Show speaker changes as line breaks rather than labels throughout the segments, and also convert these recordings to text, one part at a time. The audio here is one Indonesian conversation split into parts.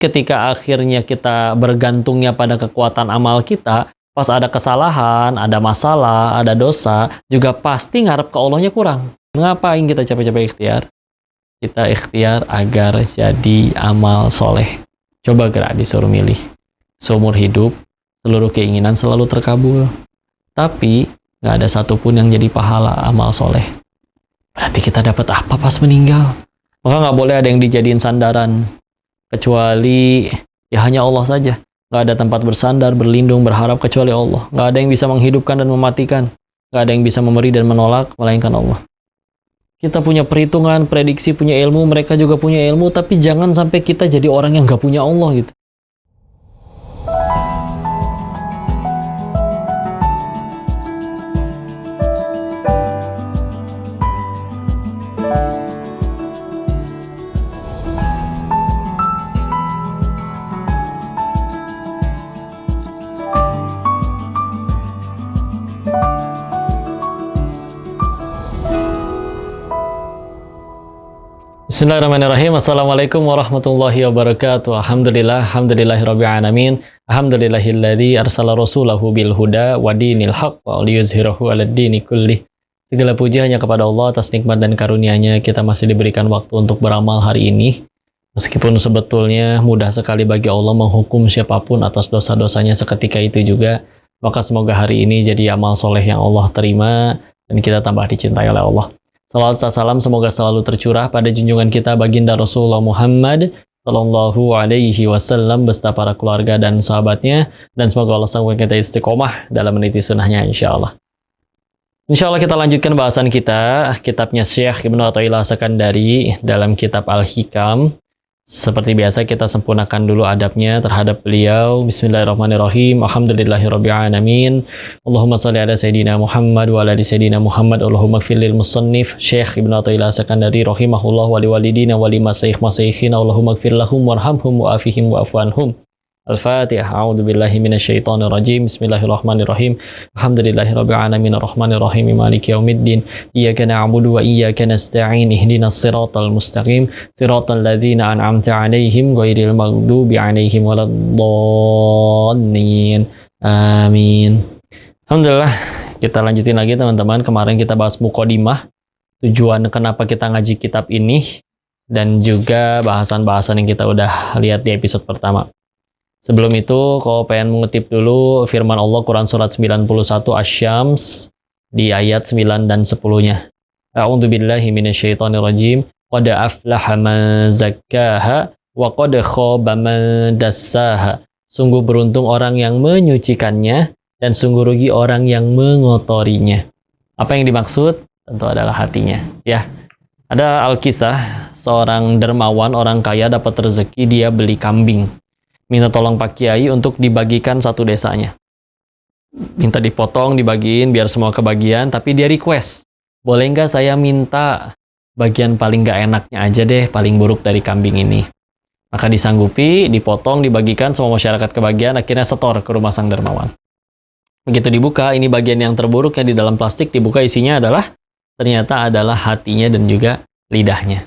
ketika akhirnya kita bergantungnya pada kekuatan amal kita, pas ada kesalahan, ada masalah, ada dosa, juga pasti ngarep ke Allahnya kurang. Ngapain kita capek-capek ikhtiar? Kita ikhtiar agar jadi amal soleh. Coba gerak disuruh milih. Seumur hidup, seluruh keinginan selalu terkabul. Tapi, nggak ada satupun yang jadi pahala amal soleh. Berarti kita dapat apa pas meninggal? Maka nggak boleh ada yang dijadiin sandaran. Kecuali, ya hanya Allah saja. Nggak ada tempat bersandar, berlindung, berharap kecuali Allah. Nggak ada yang bisa menghidupkan dan mematikan. Nggak ada yang bisa memberi dan menolak, melainkan Allah. Kita punya perhitungan, prediksi, punya ilmu, mereka juga punya ilmu, tapi jangan sampai kita jadi orang yang nggak punya Allah gitu. Bismillahirrahmanirrahim. Assalamualaikum warahmatullahi wabarakatuh. Alhamdulillahirabbil alamin. Alhamdulillahilladzi arsala rasulahu bil huda wa dinil haqq wa liyuzhirahu 'alad dini kullih. Segala puji hanya kepada Allah atas nikmat dan karunia-Nya kita masih diberikan waktu untuk beramal hari ini. Meskipun sebetulnya mudah sekali bagi Allah menghukum siapapun atas dosa-dosanya seketika itu juga, maka semoga hari ini jadi amal soleh yang Allah terima dan kita tambah dicintai oleh Allah. Salawat salam semoga selalu tercurah pada junjungan kita baginda Rasulullah Muhammad Sallallahu Alaihi Wasallam beserta para keluarga dan sahabatnya, dan semoga Allah sanggup kita istiqomah dalam meniti sunnahnya insya Allah. Insya Allah kita lanjutkan bahasan kita, kitabnya Syekh Ibnu Athaillah As-Sakandari dalam kitab Al-Hikam. Seperti biasa kita sempurnakan dulu adabnya terhadap beliau. Bismillahirrahmanirrahim. Alhamdulillahirabbil alamin. Allahumma shalli ala sayidina Muhammad wa ala ali sayidina Muhammad. Allahumma ighfir lil musannif Syekh Ibnu Athaillah As-Sakandari rahimahullah wa liwalidina wa limasyayikh-masyayikhina. Allahumma ighfir lahum warhamhum wa afihim wa afwanhum. Al-Fatihah. A'udzubillahi minasyaitonirrajim. Bismillahirrahmanirrahim. Alhamdulillahirabbil alamin arrahmanirrahim maliki yaumiddin. Iyyaka na'budu wa iyyaka nasta'in. Ihdinas siratal mustaqim. Siratal ladzina an'amta 'alaihim ghairil maghdubi 'alaihim waladdallin. Amin. Alhamdulillah, kita lanjutin lagi teman-teman. Kemarin kita bahas muqaddimah, tujuan kenapa kita ngaji kitab ini, dan juga bahasan-bahasan yang kita udah lihat di episode pertama. Sebelum itu, kalau pengen mengutip dulu firman Allah Quran Surat 91 Asy-Syams di ayat 9 dan 10-nya. A'udzubillahi minasyaitonirrajim. Qad aflaha man zakkaha wa qad khaba man dassaha. Sungguh beruntung orang yang menyucikannya dan sungguh rugi orang yang mengotorinya. Apa yang dimaksud? Tentu adalah hatinya. Ya, ada Alkisah, seorang dermawan, orang kaya dapat rezeki, dia beli kambing. Minta tolong Pak Kiai untuk dibagikan satu desanya. Minta dipotong, dibagiin, biar semua kebagian, tapi dia request. Boleh nggak saya minta bagian paling nggak enaknya aja deh, paling buruk dari kambing ini. Maka disanggupi, dipotong, dibagikan, semua masyarakat kebagian, akhirnya setor ke rumah sang dermawan. Begitu dibuka, ini bagian yang terburuk yang di dalam plastik, dibuka isinya adalah, ternyata adalah hatinya dan juga lidahnya.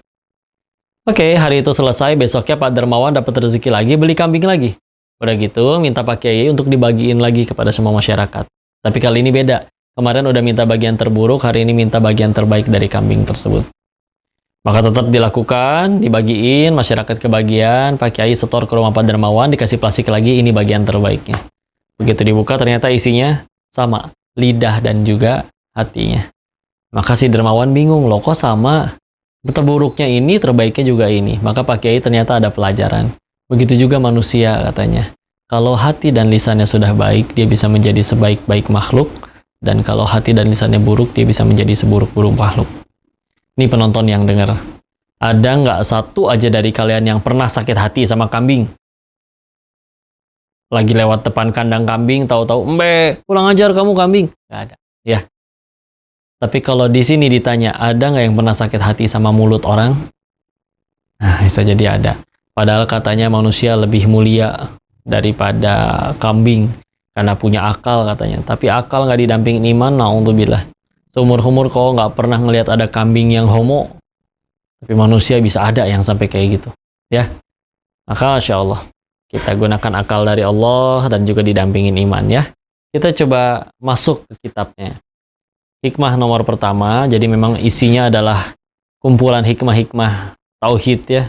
Oke, hari itu selesai, besoknya Pak Dermawan dapat rezeki lagi, beli kambing lagi. Udah gitu, minta Pak Kiai untuk dibagiin lagi kepada semua masyarakat. Tapi kali ini beda. Kemarin udah minta bagian terburuk, hari ini minta bagian terbaik dari kambing tersebut. Maka tetap dilakukan, dibagiin, masyarakat kebagian, Pak Kiai setor ke rumah Pak Dermawan, dikasih plastik lagi, ini bagian terbaiknya. Begitu dibuka, ternyata isinya sama, lidah dan juga hatinya. Maka si Dermawan bingung, loh kok sama? Terburuknya ini, terbaiknya juga ini. Maka Pak Kiai ternyata ada pelajaran. Begitu juga manusia katanya. Kalau hati dan lisannya sudah baik, dia bisa menjadi sebaik-baik makhluk. Dan kalau hati dan lisannya buruk, dia bisa menjadi seburuk-buruk makhluk. Ini penonton yang dengar. Ada nggak satu aja dari kalian yang pernah sakit hati sama kambing? Lagi lewat depan kandang kambing, tahu-tahu, "Mbe, kurang ajar kamu kambing." Nggak ada. Ya. Tapi kalau di sini ditanya, ada nggak yang pernah sakit hati sama mulut orang? Nah, bisa jadi ada. Padahal katanya manusia lebih mulia daripada kambing karena punya akal katanya. Tapi akal nggak didampingin iman, na'udzubillah. Seumur-umur kau nggak pernah ngelihat ada kambing yang homo, tapi manusia bisa ada yang sampai kayak gitu. Ya, Maka Masya Allah, kita gunakan akal dari Allah dan juga didampingin iman ya. Kita coba masuk ke kitabnya. Hikmah nomor pertama, jadi memang isinya adalah kumpulan hikmah-hikmah tauhid ya.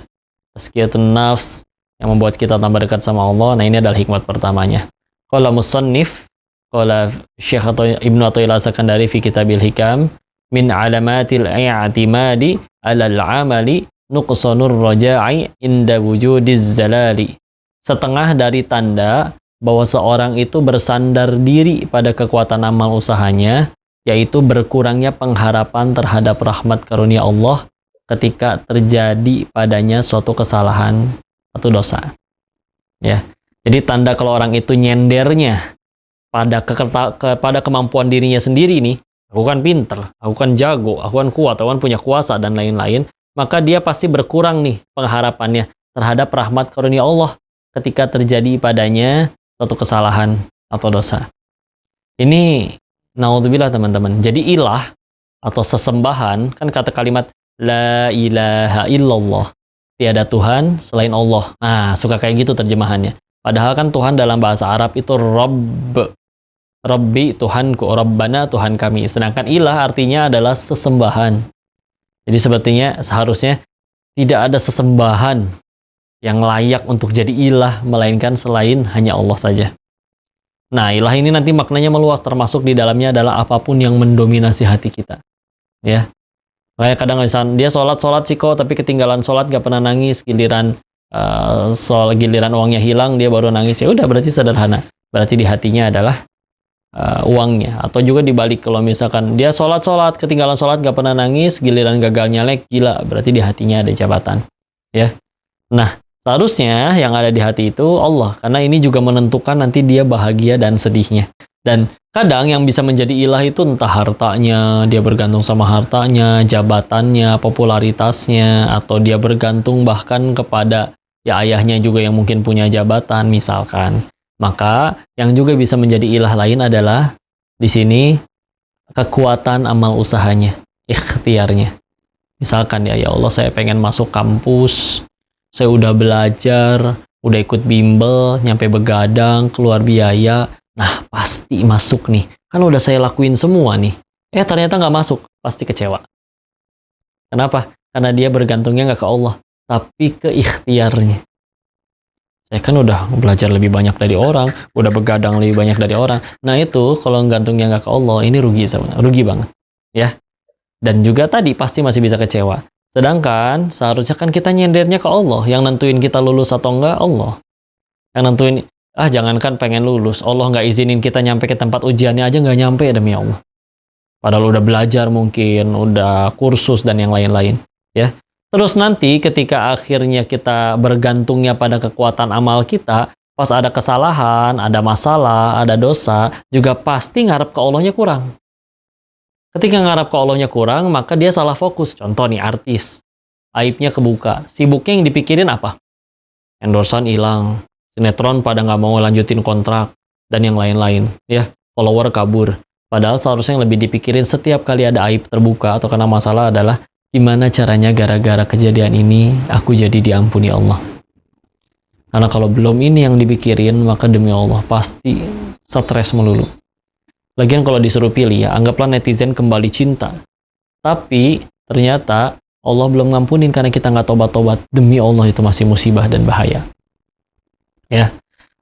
Tazkiyatun nafs yang membuat kita tambah dekat sama Allah. Nah, ini adalah hikmat pertamanya. Qala musannif, qala Syekh Ibnu Athaillah As-Sakandari fi Kitabil Hikam, min alamatil i'timadi 'alal 'amali nuqsanur raja'i inda wujudiz zalali. Setengah dari tanda bahwa seorang itu bersandar diri pada kekuatan amal usahanya, yaitu berkurangnya pengharapan terhadap rahmat karunia Allah ketika terjadi padanya suatu kesalahan atau dosa. Ya. Jadi tanda kalau orang itu nyendernya pada kemampuan dirinya sendiri nih, aku kan pinter, aku kan jago, aku kan kuat, aku kan punya kuasa dan lain-lain, maka dia pasti berkurang nih pengharapannya terhadap rahmat karunia Allah ketika terjadi padanya suatu kesalahan atau dosa. Ini naudzubillah teman-teman. Jadi ilah atau sesembahan, kan kata kalimat la ilaha illallah, tiada Tuhan selain Allah. Nah, suka kayak gitu terjemahannya. Padahal kan Tuhan dalam bahasa Arab itu Rabb. Rabbi, Tuhanku, Rabbana, Tuhan kami. Sedangkan ilah artinya adalah sesembahan. Jadi sepertinya seharusnya tidak ada sesembahan yang layak untuk jadi ilah, melainkan selain hanya Allah saja. Nah, ilah ini nanti maknanya meluas, termasuk di dalamnya adalah apapun yang mendominasi hati kita. Ya. Kayak kadang misalnya dia sholat sih kok, tapi ketinggalan sholat gak pernah nangis, giliran giliran uangnya hilang dia baru nangis. Ya udah, berarti sederhana. Berarti di hatinya adalah uangnya. Atau juga dibalik, kalau misalkan dia sholat ketinggalan sholat gak pernah nangis, giliran gagal nyalek, gila, berarti di hatinya ada jabatan. Ya. Nah, seharusnya yang ada di hati itu Allah, karena ini juga menentukan nanti dia bahagia dan sedihnya. Dan kadang yang bisa menjadi ilah itu entah hartanya, dia bergantung sama hartanya, jabatannya, popularitasnya, atau dia bergantung bahkan kepada ya ayahnya juga yang mungkin punya jabatan misalkan. Maka yang juga bisa menjadi ilah lain adalah di sini kekuatan amal usahanya, ikhtiarnya. Misalkan ya Allah, saya pengen masuk kampus, saya udah belajar, udah ikut bimbel, nyampe begadang, keluar biaya, nah pasti masuk nih. Kan udah saya lakuin semua nih. Ternyata nggak masuk, pasti kecewa. Kenapa? Karena dia bergantungnya nggak ke Allah, tapi ke ikhtiarnya. Saya kan udah belajar lebih banyak dari orang, udah begadang lebih banyak dari orang. Nah itu, kalau gantungnya nggak ke Allah, ini rugi sebenarnya, rugi banget. Ya. Dan juga tadi pasti masih bisa kecewa. Sedangkan seharusnya kan kita nyendernya ke Allah. Yang nentuin kita lulus atau enggak, Allah. Yang nentuin, jangankan pengen lulus, Allah nggak izinin kita nyampe ke tempat ujiannya aja nggak nyampe demi Allah. Padahal udah belajar mungkin, udah kursus dan yang lain-lain. Ya. Terus nanti ketika akhirnya kita bergantungnya pada kekuatan amal kita, pas ada kesalahan, ada masalah, ada dosa, juga pasti ngarep ke Allahnya kurang. Ketika ngarep ke Allahnya kurang, maka dia salah fokus. Contoh nih, artis. Aibnya kebuka. Sibuknya yang dipikirin apa? Endorsan hilang. Sinetron pada nggak mau lanjutin kontrak. Dan yang lain-lain. Ya, follower kabur. Padahal seharusnya yang lebih dipikirin setiap kali ada aib terbuka atau kena masalah adalah gimana caranya gara-gara kejadian ini aku jadi diampuni Allah. Karena kalau belum ini yang dipikirin, maka demi Allah pasti stres melulu. Lagian kalau disuruh pilih ya, anggaplah netizen kembali cinta. Tapi ternyata Allah belum ngampunin karena kita nggak tobat-tobat. Demi Allah itu masih musibah dan bahaya. Ya.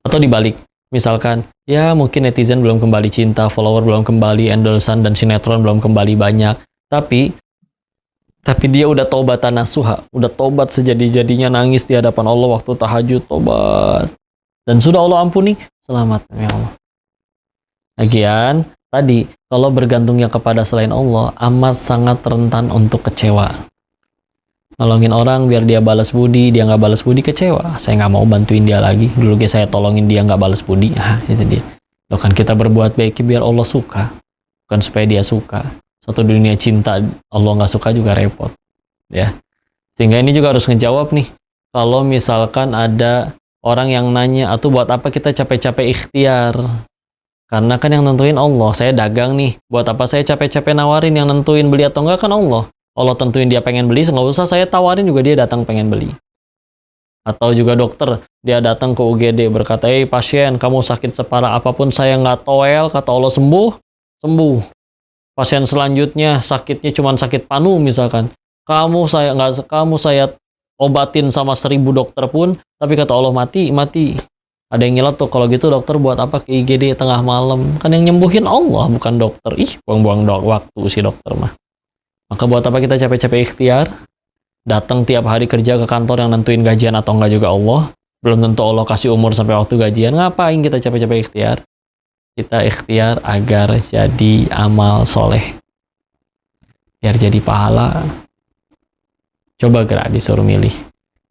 Atau dibalik, misalkan ya mungkin netizen belum kembali cinta, follower belum kembali, endorsan dan sinetron belum kembali banyak. Tapi dia udah taubatan nasuha, udah tobat sejadi-jadinya, nangis di hadapan Allah waktu tahajud, tobat. Dan sudah Allah ampuni, selamat ya Allah. Lagian, tadi, kalau bergantungnya kepada selain Allah, amat sangat rentan untuk kecewa. Nolongin orang biar dia balas budi, dia nggak balas budi, kecewa. Saya nggak mau bantuin dia lagi. Dulu saya tolongin dia nggak balas budi, itu dia. Loh kan kita berbuat baik biar Allah suka, bukan supaya dia suka. Satu dunia cinta, Allah nggak suka juga repot. Ya. Sehingga ini juga harus ngejawab nih. Kalau misalkan ada orang yang nanya, atau buat apa kita capek-capek ikhtiar? Karena kan yang nentuin Allah. Saya dagang nih, buat apa saya capek-capek nawarin? Yang nentuin beli atau enggak kan Allah. Allah tentuin dia pengen beli, nggak usah saya tawarin juga dia datang pengen beli. Atau juga dokter, dia datang ke UGD berkata, pasien, kamu sakit separah apapun saya nggak toel, kata Allah sembuh, sembuh. Pasien selanjutnya sakitnya cuma sakit panu misalkan. Kamu saya obatin sama 1000 dokter pun, tapi kata Allah mati, mati. Ada yang nyelat tuh, kalau gitu dokter buat apa ke IGD tengah malam? Kan yang nyembuhin Allah, bukan dokter. Buang-buang waktu si dokter mah. Maka buat apa kita capek-capek ikhtiar? Datang tiap hari kerja ke kantor yang nentuin gajian atau enggak juga Allah. Belum tentu Allah kasih umur sampai waktu gajian. Ngapain kita capek-capek ikhtiar? Kita ikhtiar agar jadi amal soleh. Biar jadi pahala. Coba gerak disuruh milih.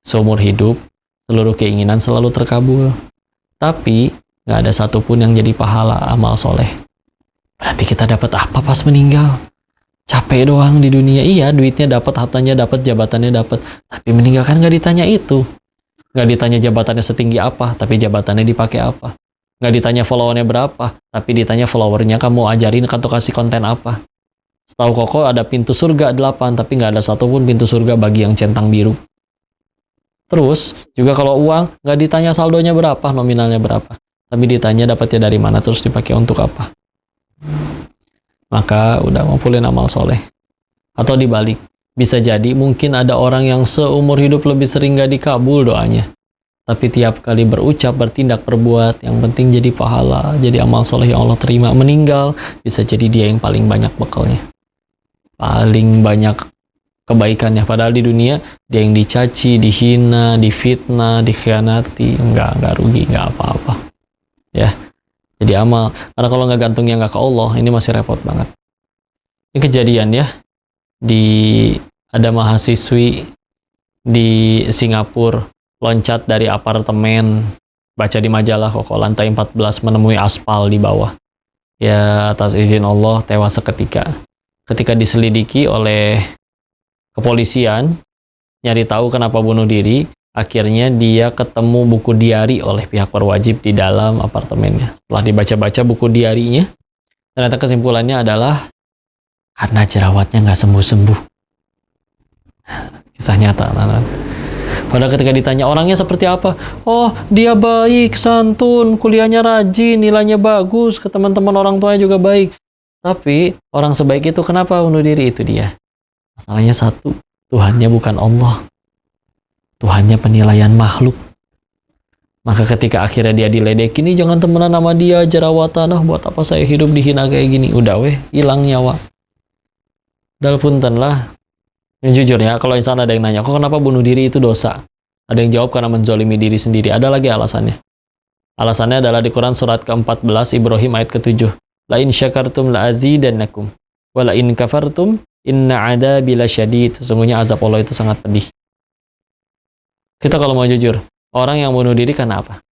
Seumur hidup, seluruh keinginan selalu terkabul. Tapi, nggak ada satupun yang jadi pahala amal soleh. Berarti kita dapat apa pas meninggal? Capek doang di dunia. Iya, duitnya dapat, hartanya dapat, jabatannya dapat. Tapi meninggalkan nggak ditanya itu. Nggak ditanya jabatannya setinggi apa, tapi jabatannya dipakai apa. Nggak ditanya followernya berapa, tapi ditanya followernya kamu ajarin atau kasih konten apa. Setahu Koko ada pintu surga 8, tapi nggak ada satupun pintu surga bagi yang centang biru. Terus, juga kalau uang, nggak ditanya saldonya berapa, nominalnya berapa. Tapi ditanya dapatnya dari mana, terus dipakai untuk apa. Maka udah ngumpulin amal soleh. Atau dibalik, bisa jadi mungkin ada orang yang seumur hidup lebih sering nggak dikabul doanya. Tapi tiap kali berucap, bertindak, berbuat, yang penting jadi pahala, jadi amal soleh yang Allah terima. Meninggal, bisa jadi dia yang paling banyak bekalnya. Paling banyak kebaikannya. Padahal di dunia, dia yang dicaci, dihina, difitnah, dikhianati. Nggak rugi, nggak apa-apa. Ya, jadi amal. Karena kalau nggak gantungnya nggak ke Allah, ini masih repot banget. Ini kejadian ya. Ada mahasiswi di Singapura loncat dari apartemen, baca di majalah Koko, lantai 14 menemui aspal di bawah. Ya, atas izin Allah tewas seketika. Ketika diselidiki oleh kepolisian, nyari tahu kenapa bunuh diri, akhirnya dia ketemu buku diari oleh pihak berwajib di dalam apartemennya. Setelah dibaca-baca buku diarinya, ternyata kesimpulannya adalah karena jerawatnya nggak sembuh-sembuh. Kisah nyata, anak-anak. Padahal ketika ditanya orangnya seperti apa, oh dia baik, santun, kuliahnya rajin, nilainya bagus, ke teman-teman orang tuanya juga baik. Tapi orang sebaik itu kenapa bunuh diri? Itu dia. Masalahnya satu, Tuhannya bukan Allah. Tuhannya penilaian makhluk. Maka ketika akhirnya dia diledekin, nih jangan temenan sama dia, jerawatan, buat apa saya hidup dihina kayak gini. Udah hilang nyawa. Dal punten lah. Yang jujur ya, kalau insan ada yang nanya, kok kenapa bunuh diri itu dosa? Ada yang jawab karena menzolimi diri sendiri. Ada lagi alasannya. Alasannya adalah di Quran surat ke-14 Ibrahim ayat ke-7. La in syakartum la azidannakum wa la in kafartum inna adabi lasyadid. Sesungguhnya azab Allah itu sangat pedih. Kita kalau mau jujur, orang yang bunuh diri karena apa?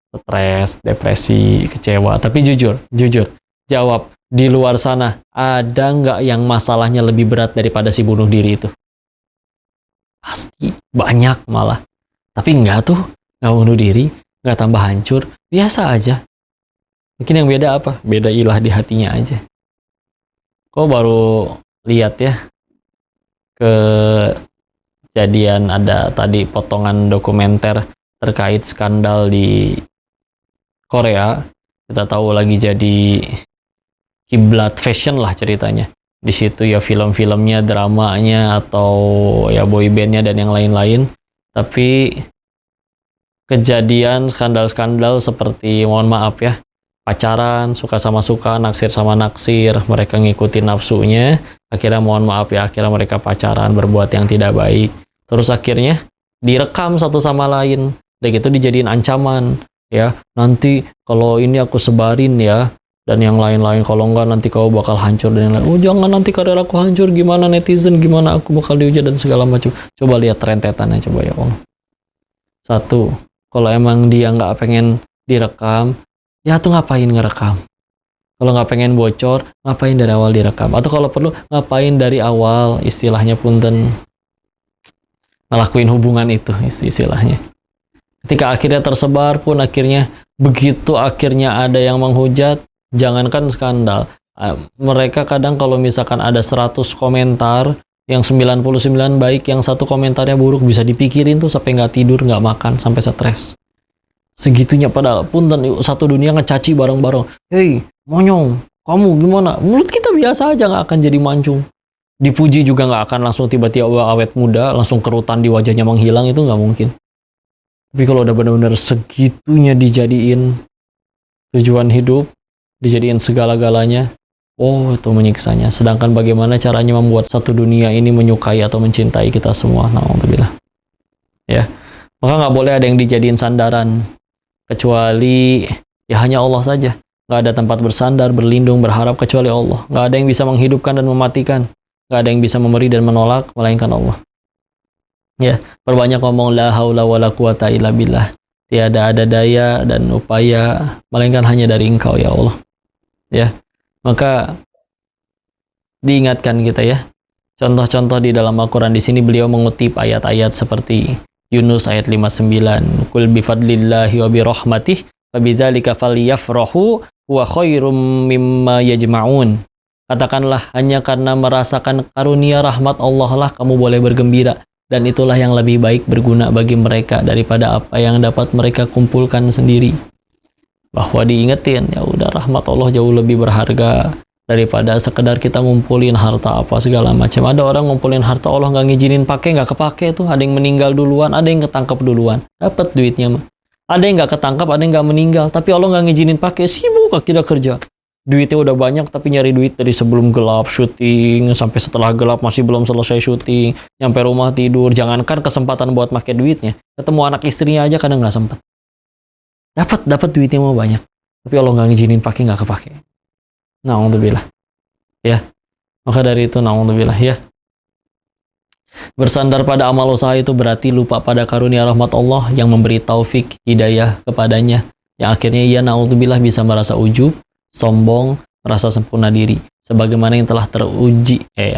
Stres, depresi, kecewa. Tapi jujur, jawab, di luar sana, ada nggak yang masalahnya lebih berat daripada si bunuh diri itu? Pasti, banyak malah. Tapi nggak tuh, nggak bunuh diri, nggak tambah hancur, biasa aja. Mungkin yang beda apa? Beda ilah di hatinya aja. Kok baru lihat ya, kejadian ada tadi potongan dokumenter terkait skandal di Korea. Kita tahu lagi jadi kiblat fashion lah ceritanya. Di situ ya film-filmnya, dramanya, atau ya boybandnya dan yang lain-lain. Tapi kejadian skandal-skandal seperti, mohon maaf ya, pacaran, suka sama suka, naksir sama naksir, mereka ngikutin nafsunya, akhirnya mohon maaf ya, akhirnya mereka pacaran, berbuat yang tidak baik. Terus akhirnya direkam satu sama lain, dan itu dijadiin ancaman. Ya, nanti kalau ini aku sebarin ya, dan yang lain-lain, kalau enggak nanti kau bakal hancur, dan yang lain, oh jangan nanti karir aku hancur, gimana netizen, gimana aku bakal dihujat dan segala macam. Coba lihat rentetannya, coba ya Allah. Satu, kalau emang dia nggak pengen direkam, ya tuh ngapain ngerekam? Kalau nggak pengen bocor, ngapain dari awal direkam? Atau kalau perlu, ngapain dari awal, istilahnya punten, ngelakuin hubungan itu, istilahnya. Ketika akhirnya tersebar pun, akhirnya begitu akhirnya ada yang menghujat, jangankan skandal, mereka kadang kalau misalkan ada 100 komentar, Yang 99 baik, yang satu komentarnya buruk, bisa dipikirin tuh sampai nggak tidur, nggak makan, sampai stres. Segitunya padahal pun satu dunia ngecaci bareng-bareng. Hei, monyong, kamu gimana? Menurut kita biasa aja, nggak akan jadi mancung. Dipuji juga nggak akan langsung tiba-tiba awet muda, langsung kerutan di wajahnya menghilang, itu nggak mungkin. Tapi kalau udah benar-benar segitunya dijadiin tujuan hidup, dijadiin segala-galanya, oh itu menyiksanya. Sedangkan bagaimana caranya membuat satu dunia ini menyukai atau mencintai kita semua? Alhamdulillah. Ya, maka nggak boleh ada yang dijadiin sandaran, kecuali ya hanya Allah saja. Nggak ada tempat bersandar, berlindung, berharap kecuali Allah. Nggak ada yang bisa menghidupkan dan mematikan. Nggak ada yang bisa memberi dan menolak, melainkan Allah. Ya, perbanyak ngomong la haula wala quwata illa billah. Tiada ada daya dan upaya melainkan hanya dari Engkau ya Allah. Ya. Maka diingatkan kita ya. Contoh-contoh di dalam Al-Qur'an di sini beliau mengutip ayat-ayat seperti Yunus ayat 59. Qul bi fadlillahi wa bi rahmatih fa bidzalika falyafrahu huwa khairum mimma yajma'un. Katakanlah hanya karena merasakan karunia rahmat Allah lah kamu boleh bergembira. Dan itulah yang lebih baik berguna bagi mereka daripada apa yang dapat mereka kumpulkan sendiri. Bahwa diingetin, ya udah rahmat Allah jauh lebih berharga daripada sekedar kita ngumpulin harta apa segala macam. Ada orang ngumpulin harta Allah nggak ngizinin pakai, nggak kepake tuh. Ada yang meninggal duluan, ada yang ketangkep duluan. Dapat duitnya mah. Ada yang nggak ketangkap, ada yang nggak meninggal. Tapi Allah nggak ngizinin pakai, sibuk kita kerja. Duitnya udah banyak tapi nyari duit dari sebelum gelap syuting sampai setelah gelap masih belum selesai syuting, nyampe rumah tidur. Jangankan kesempatan buat pakai duitnya, ketemu anak istrinya aja kadang nggak sempat. Dapat duitnya mau banyak, tapi Allah nggak ngizinin pakai, nggak kepake. Na'udzubillah. Ya, maka dari itu na'udzubillah ya. Bersandar pada amal usaha itu berarti lupa pada karunia rahmat Allah yang memberi taufik hidayah kepadanya, yang akhirnya ia na'udzubillah bisa merasa ujub, sombong, merasa sempurna diri, sebagaimana yang telah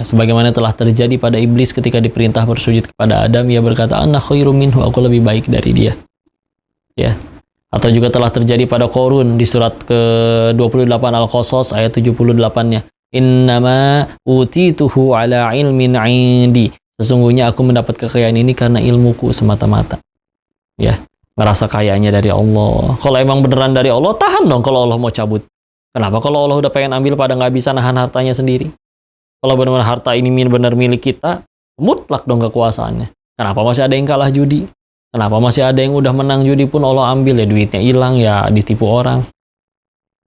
sebagaimana telah terjadi pada iblis ketika diperintah bersujud kepada Adam. Ia berkata, ana khairum minhu, aku lebih baik dari dia. Ya. Atau juga telah terjadi pada Qarun di surat ke-28 Al-Qasas ayat 78-nya. Innama utituhu ala ilmin 'indi. Sesungguhnya aku mendapat kekayaan ini karena ilmuku semata-mata. Ya, ngerasa kayanya dari Allah. Kalau emang beneran dari Allah, tahan dong kalau Allah mau cabut. Kenapa kalau Allah udah pengen ambil pada nggak bisa nahan hartanya sendiri? Kalau benar-benar harta ini benar milik kita, mutlak dong kekuasaannya. Kenapa masih ada yang kalah judi? Kenapa masih ada yang udah menang judi pun Allah ambil, ya duitnya hilang, ya ditipu orang?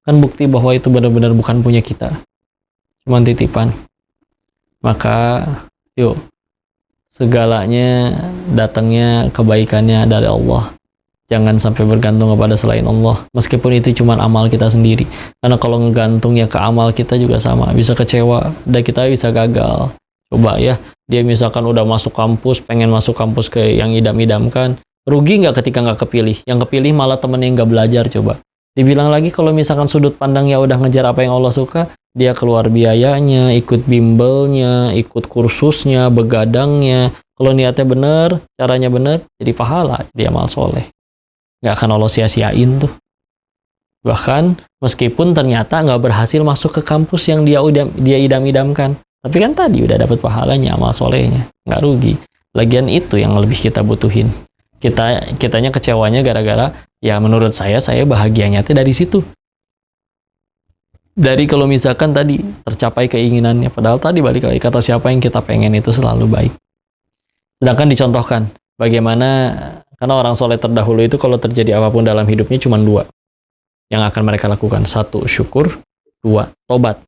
Kan bukti bahwa itu benar-benar bukan punya kita. Cuma titipan. Maka yuk, segalanya datangnya kebaikannya dari Allah. Jangan sampai bergantung kepada selain Allah. Meskipun itu cuma amal kita sendiri. Karena kalau ngegantung ya ke amal kita juga sama. Bisa kecewa dan kita bisa gagal. Coba ya, dia misalkan udah masuk kampus, pengen masuk kampus ke yang idam-idamkan. Rugi nggak ketika nggak kepilih? Yang kepilih malah temen yang nggak belajar, coba. Dibilang lagi kalau misalkan sudut pandangnya udah ngejar apa yang Allah suka, dia keluar biayanya, ikut bimbelnya, ikut kursusnya, begadangnya. Kalau niatnya bener, caranya bener, jadi pahala, jadi amal soleh. Nggak akan Allah sia-siain tuh. Bahkan meskipun ternyata nggak berhasil masuk ke kampus yang dia idam-idamkan, tapi kan tadi udah dapat pahalanya, amal solehnya, nggak rugi. Lagian itu yang lebih kita butuhin. Kitanya kecewanya gara-gara ya menurut saya bahagianya tuh dari situ. Dari kalau misalkan tadi tercapai keinginannya, padahal tadi balik lagi kata siapa yang kita pengen itu selalu baik. Sedangkan dicontohkan bagaimana. Karena orang soleh terdahulu itu kalau terjadi apapun dalam hidupnya cuma dua yang akan mereka lakukan. Satu, syukur. Dua, tobat.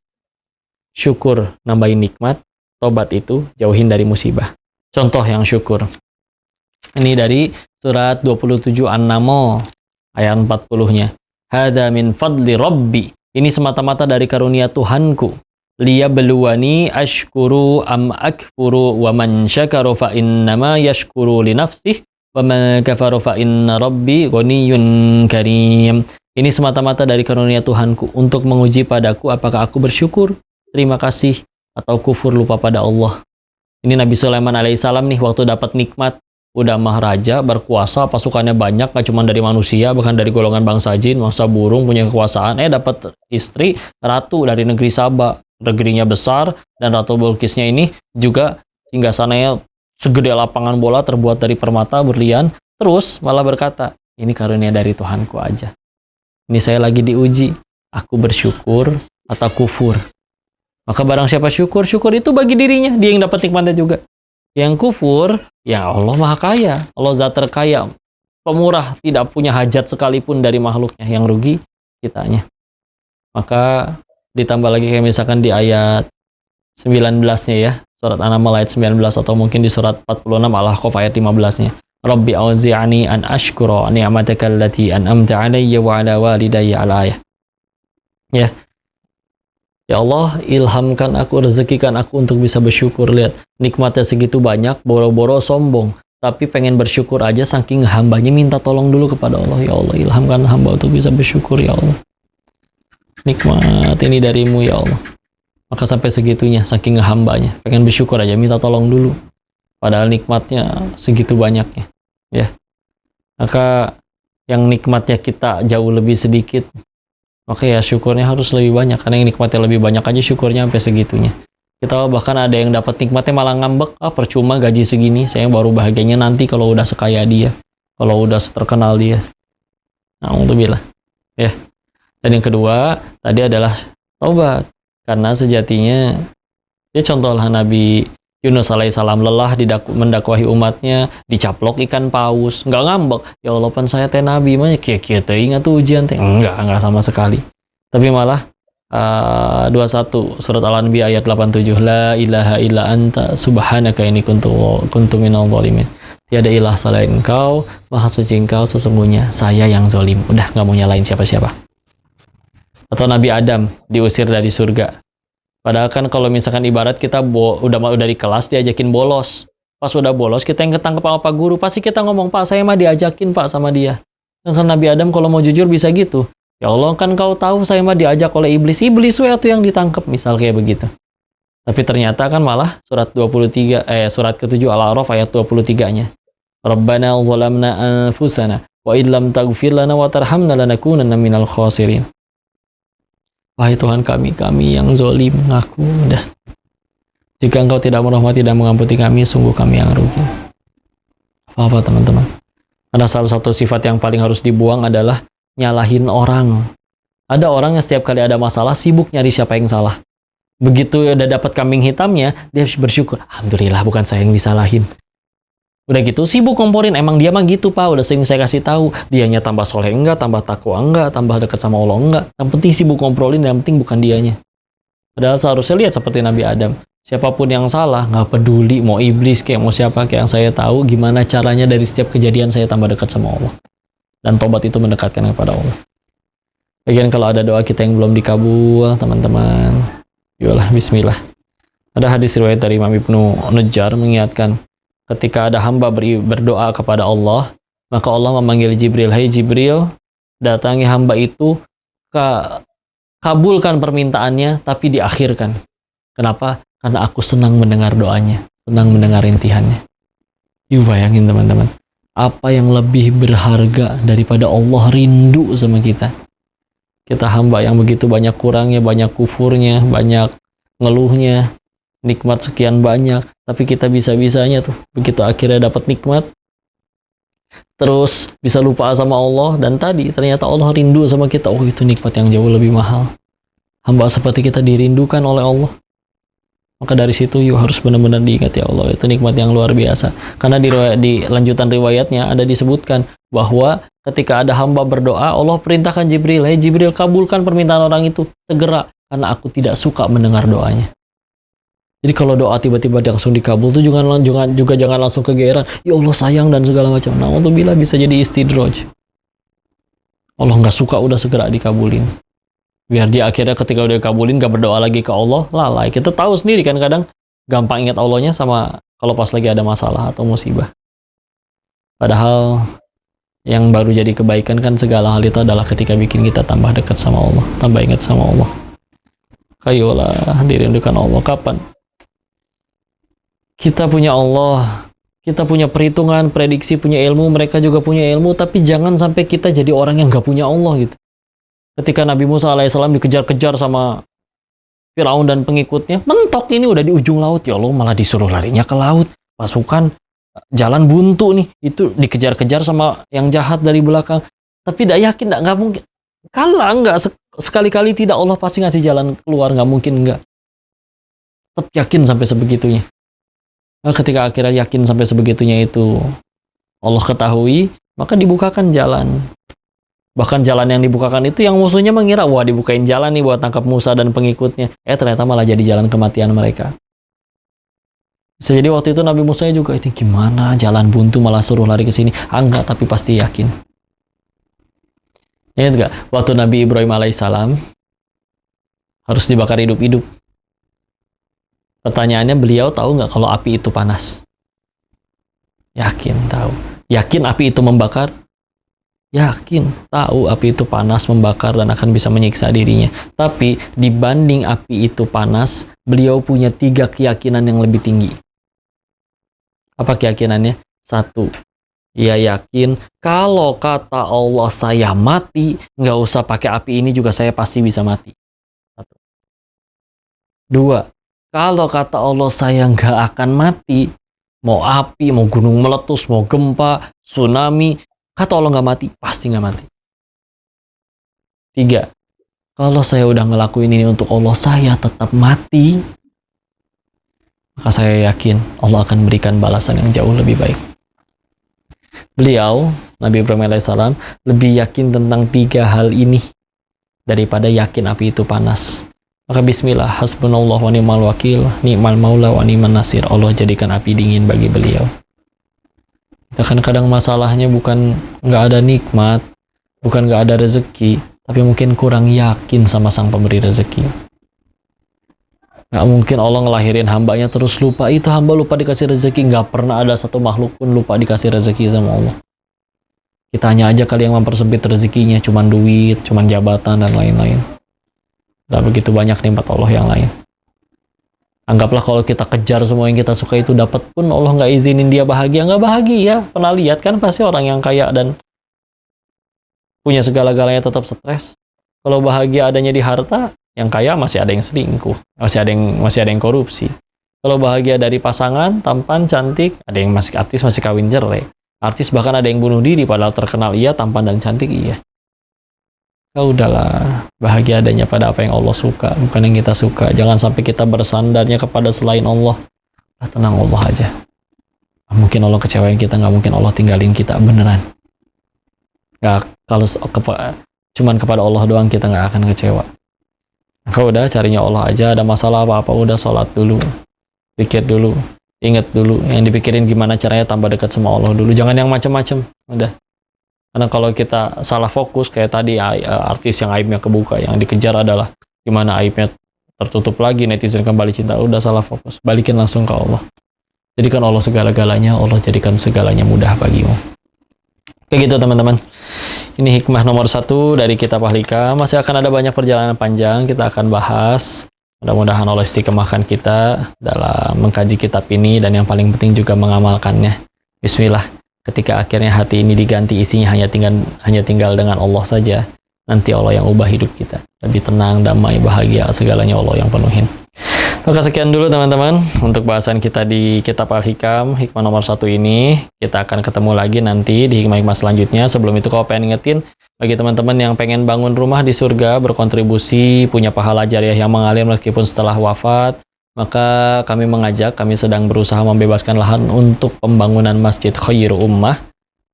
Syukur nambahin nikmat. Tobat itu jauhin dari musibah. Contoh yang syukur. Ini dari surat 27 An-Naml ayat 40-nya. Hadza min fadli rabbi. Ini semata-mata dari karunia Tuhanku. Liyabluwani ashkuru am akfuru wa man syakara fa innama yashkuru li nafsihi. Wa ma kafara fa inna rabbi ghaniyyun karim. Ini semata-mata dari karunia Tuhanku untuk menguji padaku apakah aku bersyukur, terima kasih, atau kufur lupa pada Allah. Ini Nabi Sulaiman alaihissalam nih waktu dapat nikmat, udah maharaja, berkuasa, pasukannya banyak, gak cuma dari manusia, bahkan dari golongan bangsa jin, bangsa burung, punya kekuasaan, dapat istri, ratu dari negeri Saba, negerinya besar, dan Ratu Bilqisnya ini juga singgasananya segede lapangan bola terbuat dari permata berlian, terus malah berkata, ini karunia dari Tuhanku aja. Ini saya lagi diuji, aku bersyukur atau kufur. Maka barang siapa syukur, syukur itu bagi dirinya, dia yang dapat nikmatnya juga. Yang kufur, ya Allah maha kaya, Allah zat terkaya, pemurah, tidak punya hajat sekalipun dari makhluknya, yang rugi kitanya. Maka ditambah lagi kayak misalkan di ayat 19-nya ya, surat An-Naml ayat 19 atau mungkin di surat 46 Al-Ahqaf ayat 15-nya. Rabbi auzi'ani an ashkura ni'mataka allati an'amta 'alayya wa 'ala walidayya al-ayah. Ya. Ya Allah, ilhamkan aku, rezekikan aku untuk bisa bersyukur. Lihat, nikmatnya segitu banyak, boro-boro sombong. Tapi pengen bersyukur aja, saking hambanya minta tolong dulu kepada Allah. Ya Allah, ilhamkan hamba untuk bisa bersyukur, ya Allah. Nikmat ini darimu, ya Allah. Maka sampai segitunya, saking hambanya. Pengen bersyukur aja, minta tolong dulu. Padahal nikmatnya segitu banyaknya. Ya. Maka yang nikmatnya kita jauh lebih sedikit, maka ya syukurnya harus lebih banyak. Karena yang nikmatnya lebih banyak aja syukurnya sampai segitunya. Kita bahkan ada yang dapat nikmatnya malah ngambek, percuma gaji segini, saya baru bahagianya nanti kalau udah sekaya dia, kalau udah terkenal dia. Alhamdulillah. Ya. Dan yang kedua tadi adalah taubat. Karena sejatinya dia contohlah Nabi Yunus alaihissalam, lelah mendakwahi umatnya, dicaplok ikan paus, nggak ngambek. Ya Allah, pan saya teh nabi mah kia-kia teh ingat tuh ujian teh. Enggak sama sekali. Tapi malah 21 surat Al-Anbiya ayat 87, la ilaha illa anta subhanaka inni kuntu minal zalimin. Tiada ilah selain engkau, maha suci engkau, sesungguhnya saya yang zalim. Udah nggak mau nyalain siapa-siapa. Atau Nabi Adam diusir dari surga. Padahal kan kalau misalkan ibarat kita udah di kelas diajakin bolos. Pas udah bolos kita yang ketangkep sama Pak Guru, pasti kita ngomong, Pak saya mah diajakin Pak sama dia. Kan Nabi Adam kalau mau jujur bisa gitu. Ya Allah kan kau tahu saya mah diajak oleh iblis. Iblis tuh yang ditangkep, misal kayak begitu. Tapi ternyata kan malah surat ke-7 Al-A'raf ayat 23-nya. Rabbana zalamna anfusana wa illam taghfir lana wa tarhamna lanakunanna minal khasirin. Wahai Tuhan kami yang zolim, ngaku udah. Jika engkau tidak merahmati dan mengampuni kami, sungguh kami yang rugi. Apa teman-teman? Karena salah satu sifat yang paling harus dibuang adalah nyalahin orang. Ada orang yang setiap kali ada masalah, sibuk nyari siapa yang salah. Begitu udah dapat kambing hitamnya, dia bersyukur. Alhamdulillah bukan saya yang disalahin. Udah gitu sibuk ngomporin, emang dia mah gitu Pak, udah sering saya kasih tahu, dianya tambah soleh enggak, tambah takwa enggak, tambah dekat sama Allah enggak. Yang penting sibuk ngomporin, yang penting bukan dianya. Padahal seharusnya lihat seperti Nabi Adam, siapapun yang salah, nggak peduli mau iblis kayak mau siapa kayak, yang saya tahu gimana caranya dari setiap kejadian saya tambah dekat sama Allah. Dan tobat itu mendekatkan kepada Allah. Bagian kalau ada doa kita yang belum dikabul, teman-teman, yolah bismillah. Ada hadis riwayat dari Imam Ibnu Najjar mengingatkan, ketika ada hamba berdoa kepada Allah, maka Allah memanggil Jibril, hai Jibril, datangi hamba itu, kabulkan permintaannya, tapi diakhirkan. Kenapa? Karena aku senang mendengar doanya, senang mendengar rintihannya. Yuk bayangin teman-teman, apa yang lebih berharga daripada Allah rindu sama kita? Kita hamba yang begitu banyak kurangnya, banyak kufurnya, banyak ngeluhnya, nikmat sekian banyak, tapi kita bisa-bisanya tuh, begitu akhirnya dapat nikmat, terus bisa lupa sama Allah, dan tadi ternyata Allah rindu sama kita. Oh, itu nikmat yang jauh lebih mahal. Hamba seperti kita dirindukan oleh Allah. Maka dari situ yuk harus benar-benar diingat, ya Allah, itu nikmat yang luar biasa. Karena di lanjutan riwayatnya ada disebutkan bahwa ketika ada hamba berdoa, Allah perintahkan Jibril, hey Jibril, kabulkan permintaan orang itu segera, karena aku tidak suka mendengar doanya. Jadi kalau doa tiba-tiba langsung dikabul tuh jangan langsung kegeeran, ya Allah sayang dan segala macam. Nah, untuk bila bisa jadi istidraj. Allah nggak suka udah segera dikabulin. Biar dia akhirnya ketika udah dikabulin gak berdoa lagi ke Allah, lalai. Kita tahu sendiri kan kadang gampang ingat Allahnya sama kalau pas lagi ada masalah atau musibah. Padahal yang baru jadi kebaikan kan segala hal itu adalah ketika bikin kita tambah dekat sama Allah, tambah ingat sama Allah. Ayolah dirindukan Allah. Kapan? Kita punya Allah, kita punya perhitungan, prediksi, punya ilmu, mereka juga punya ilmu, tapi jangan sampai kita jadi orang yang gak punya Allah gitu. Ketika Nabi Musa alaihissalam dikejar-kejar sama Firaun dan pengikutnya, mentok ini udah di ujung laut, ya Allah malah disuruh larinya ke laut. Pasukan jalan buntu nih, itu dikejar-kejar sama yang jahat dari belakang. Tapi tidak yakin, nggak mungkin. Kalah nggak, sekali-kali tidak, Allah pasti ngasih jalan keluar, nggak mungkin nggak. Tetap yakin sampai sebegitunya. Nah, ketika akhirnya yakin sampai sebegitunya itu Allah ketahui, maka dibukakan jalan. Bahkan jalan yang dibukakan itu yang musuhnya mengira, wah dibukain jalan nih buat tangkap Musa dan pengikutnya. Ternyata malah jadi jalan kematian mereka. Bisa jadi waktu itu Nabi Musa juga, ini gimana jalan buntu malah suruh lari ke sini. Enggak, tapi pasti yakin. Ingat gak? Waktu Nabi Ibrahim alaihissalam harus dibakar hidup-hidup. Pertanyaannya, beliau tahu nggak kalau api itu panas? Yakin, tahu. Yakin api itu membakar? Yakin, tahu api itu panas, membakar, dan akan bisa menyiksa dirinya. Tapi dibanding api itu panas, beliau punya 3 keyakinan yang lebih tinggi. Apa keyakinannya? 1, ia yakin kalau kata Allah saya mati, nggak usah pakai api ini juga saya pasti bisa mati. 1. 2, kalau kata Allah saya nggak akan mati, mau api, mau gunung meletus, mau gempa, tsunami, kata Allah nggak mati, pasti nggak mati. 3, kalau saya udah ngelakuin ini untuk Allah, saya tetap mati, maka saya yakin Allah akan berikan balasan yang jauh lebih baik. Beliau, Nabi Ibrahim alaihissalam, lebih yakin tentang 3 hal ini daripada yakin api itu panas. Maka bismillah, hasbunallah wa ni'mal wakil, ni'mal maula wa ni'man nasir. Allah jadikan api dingin bagi beliau. Kadang-kadang masalahnya bukan nggak ada nikmat, bukan nggak ada rezeki, tapi mungkin kurang yakin sama sang pemberi rezeki. Nggak mungkin Allah ngelahirin hambanya terus lupa, itu hamba lupa dikasih rezeki. Nggak pernah ada satu makhluk pun lupa dikasih rezeki sama Allah. Kitanya aja kali yang mempersempit rezekinya, cuman duit, cuman jabatan, dan lain-lain. Nggak begitu banyak nikmat Allah yang lain. Anggaplah kalau kita kejar semua yang kita suka itu dapat pun Allah nggak izinin dia bahagia, nggak bahagia. Pernah lihat kan pasti orang yang kaya dan punya segala-galanya tetap stres. Kalau bahagia adanya di harta, yang kaya masih ada yang selingkuh, masih ada yang korupsi. Kalau bahagia dari pasangan, tampan, cantik, ada yang masih artis masih kawin cerai. Artis bahkan ada yang bunuh diri padahal terkenal iya, tampan dan cantik iya. Udahlah, bahagia adanya pada apa yang Allah suka, bukan yang kita suka. Jangan sampai kita bersandarnya kepada selain Allah. Tenang, Allah aja. Mungkin Allah kecewain kita, nggak mungkin Allah tinggalin kita, beneran. Nggak, kalau cuman kepada Allah doang kita nggak akan kecewa. Maka udah, carinya Allah aja. Ada masalah apa-apa, udah sholat dulu, pikir dulu, ingat dulu. Yang dipikirin gimana caranya tambah dekat sama Allah dulu. Jangan yang macam-macam, udah. Karena kalau kita salah fokus, kayak tadi artis yang aibnya kebuka, yang dikejar adalah gimana aibnya tertutup lagi, netizen kembali cinta, udah salah fokus. Balikin langsung ke Allah. Jadikan Allah segala-galanya, Allah jadikan segalanya mudah bagimu. Kayak gitu teman-teman. Ini hikmah nomor 1 dari kitab Al-Hikam. Masih akan ada banyak perjalanan panjang, kita akan bahas. Mudah-mudahan Allah istiqomahkan kita dalam mengkaji kitab ini, dan yang paling penting juga mengamalkannya. Bismillah. Ketika akhirnya hati ini diganti, isinya hanya tinggal dengan Allah saja, nanti Allah yang ubah hidup kita. Lebih tenang, damai, bahagia, segalanya Allah yang penuhin. Maka sekian dulu teman-teman untuk bahasan kita di kitab Al-Hikam, hikmah nomor 1 ini. Kita akan ketemu lagi nanti di hikmah-hikmah selanjutnya. Sebelum itu, kalau pengen ingetin, bagi teman-teman yang pengen bangun rumah di surga, berkontribusi, punya pahala jariah yang mengalir meskipun setelah wafat, maka kami sedang berusaha membebaskan lahan untuk pembangunan Masjid Khairu Ummah.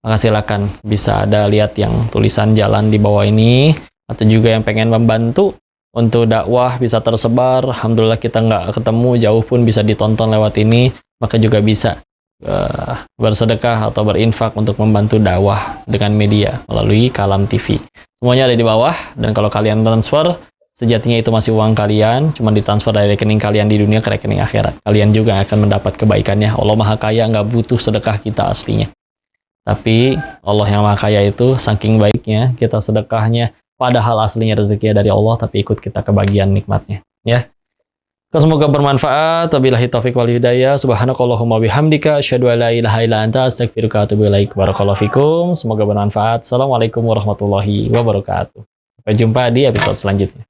Maka silakan, bisa ada lihat yang tulisan jalan di bawah ini, atau juga yang pengen membantu untuk dakwah bisa tersebar. Alhamdulillah kita nggak ketemu, jauh pun bisa ditonton lewat ini, maka juga bisa bersedekah atau berinfak untuk membantu dakwah dengan media melalui Kalam TV. Semuanya ada di bawah, dan kalau kalian transfer, sejatinya itu masih uang kalian, cuma ditransfer dari rekening kalian di dunia ke rekening akhirat. Kalian juga akan mendapat kebaikannya. Allah Maha Kaya, nggak butuh sedekah kita aslinya. Tapi Allah yang Maha Kaya itu saking baiknya, kita sedekahnya padahal aslinya rezekinya dari Allah, tapi ikut kita kebagian nikmatnya. Ya. Semoga bermanfaat. Wabillahi taufiq wal hidayah. Subhanakallahumma bihamdika asyhadu an la ilaha illa anta astaghfiruka wa atubu ilaik. Barakallahu fikum. Semoga bermanfaat. Assalamualaikum warahmatullahi wabarakatuh. Sampai jumpa di episode selanjutnya.